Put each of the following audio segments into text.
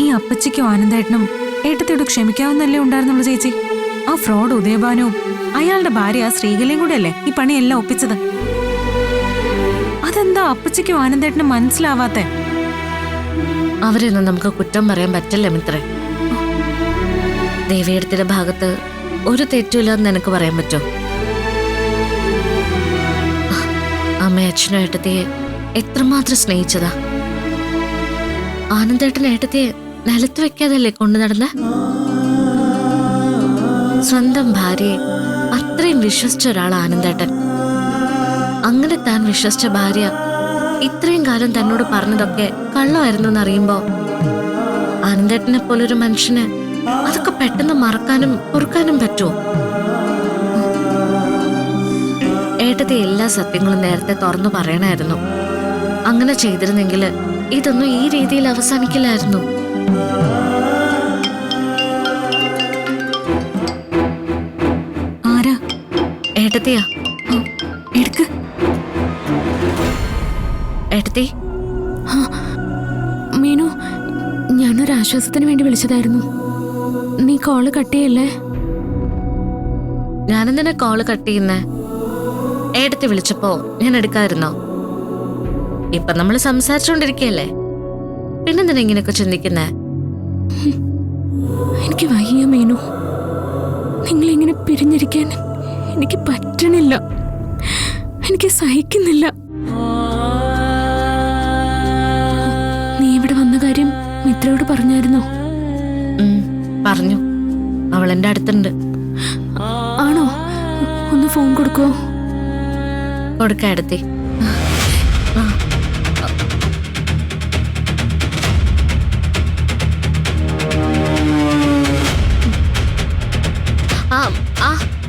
ഈ അപ്പച്ചിക്കും ആനന്ദേട്ടനും ഏട്ടത്തിയോട് ക്ഷമിക്കാവുന്നല്ലേ ഉണ്ടായിരുന്നുള്ളൂ ചേച്ചി. ആ ഫ്രോഡ് ഉദയഭാനവും അയാളുടെ ഭാര്യ ശ്രീകലയും കൂടെയല്ലേ ഈ പണിയെല്ലാം ഒപ്പിച്ചത്. അതെന്താ അപ്പച്ചിക്കും ആനന്ദേട്ടനും മനസ്സിലാവാത്തെ? അവരെയൊന്നും നമുക്ക് കുറ്റം പറയാൻ പറ്റില്ല മിത്രേ. ദേവിയെടുത്തിന്റെ ഭാഗത്ത് ഒരു തെറ്റുമില്ലെന്ന് നിനക്ക് പറയാൻ പറ്റോ? അമ്മ അച്ഛനും ഏട്ടത്തിയെ എത്രമാത്രം സ്നേഹിച്ചതാ. ആനന്ദേട്ടൻ ഏട്ടത്തിയെ നിലത്ത് വെക്കാതല്ലേ കൊണ്ടു നടന്ന. സ്വന്തം ഭാര്യയെ അത്രയും വിശ്വസിച്ച ഒരാളാണ് ആനന്ദേട്ടൻ. അങ്ങനെ താൻ വിശ്വസിച്ച ഭാര്യ ഇത്രയും കാലം തന്നോട് പറഞ്ഞതൊക്കെ കള്ളമായിരുന്നു എന്നറിയുമ്പോ ആനന്ദേട്ടനെ പോലൊരു മനുഷ്യന് അതൊക്കെ പെട്ടെന്ന് മറക്കാനും പൊറുക്കാനും പറ്റുമോ? ഏട്ടത്തെ എല്ലാ സത്യങ്ങളും നേരത്തെ തുറന്നു പറയണമായിരുന്നു. അങ്ങനെ ചെയ്തിരുന്നെങ്കിൽ ഇതൊന്നും ഈ രീതിയിൽ അവസാനിക്കില്ലായിരുന്നു. ആരാ? ഏട്ടത്തിയാ. എടുക്ക്. ഏട്ടത്തി. മീനു, ഞാനൊരു ആശ്വാസത്തിന് വേണ്ടി വിളിച്ചതായിരുന്നു. നീ കോള് കട്ട് ചെയ്യല്ലേ? ഞാനെന്തിനാ കോള് കട്ട് ചെയ്യുന്നേ? ഏട്ടത്തി വിളിച്ചപ്പോ ഞാൻ എടുക്കാതിരുന്നോ? ഇപ്പൊ നമ്മൾ സംസാരിച്ചോണ്ടിരിക്കല്ലേ, പിന്നെന്തിനാ ഇങ്ങനെയൊക്കെ ചിന്തിക്കുന്നേ? എനിക്ക് വയ്യ മീനു. നിങ്ങളിങ്ങനെ പിരിഞ്ഞിരിക്കാൻ എനിക്ക് പറ്റണില്ല. എനിക്ക് സഹിക്കുന്നില്ല. നീ ഇവിടെ വന്ന കാര്യം മിത്രയോട് പറഞ്ഞായിരുന്നോ? പറഞ്ഞു. അവൾ എന്റെ അടുത്തുണ്ട്. ആണോ? ഒന്ന് ഫോൺ കൊടുക്കോ? കൊടുക്ക എടുത്തി.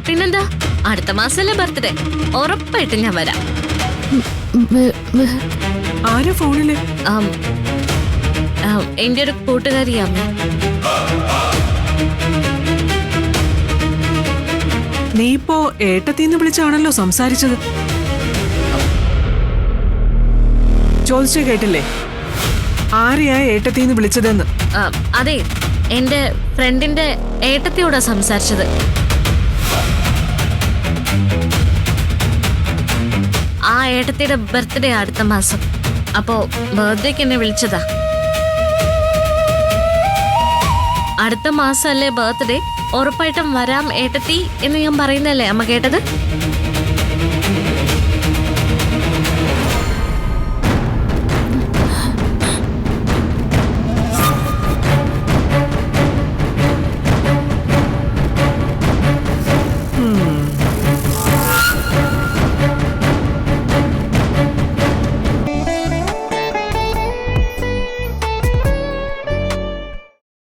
പിന്നെന്താ, അടുത്ത മാസല്ലേ ബർത്ത്ഡേ. ഉറപ്പായിട്ടും ഞാൻ വരാം. ആരാ ഫോണില്? എന്റെ ഒരു കൂട്ടുകാരിയമ്മ. നീ ഇപ്പോ ഏട്ടത്തിന്ന് വിളിച്ചാണല്ലോ സംസാരിച്ചത്. ചോദിച്ചു കേട്ടില്ലേ ആരെയാ ഏട്ടത്തിന്ന് വിളിച്ചതെന്ന്? അതെ, എന്റെ ഫ്രണ്ടിന്റെ ഏട്ടത്തിയോടാ സംസാരിച്ചത്. ആ ഏട്ടത്തിയുടെ ബർത്ത്ഡേ അടുത്ത മാസം. അപ്പോ ബർത്ത്ഡേക്ക് എന്നെ വിളിച്ചതാ. അടുത്ത മാസം അല്ലേ ബർത്ത്ഡേ, ഉറപ്പായിട്ടും വരാം ഏട്ടത്തി എന്ന് ഞാൻ പറയുന്നല്ലേ അമ്മ കേട്ടത്?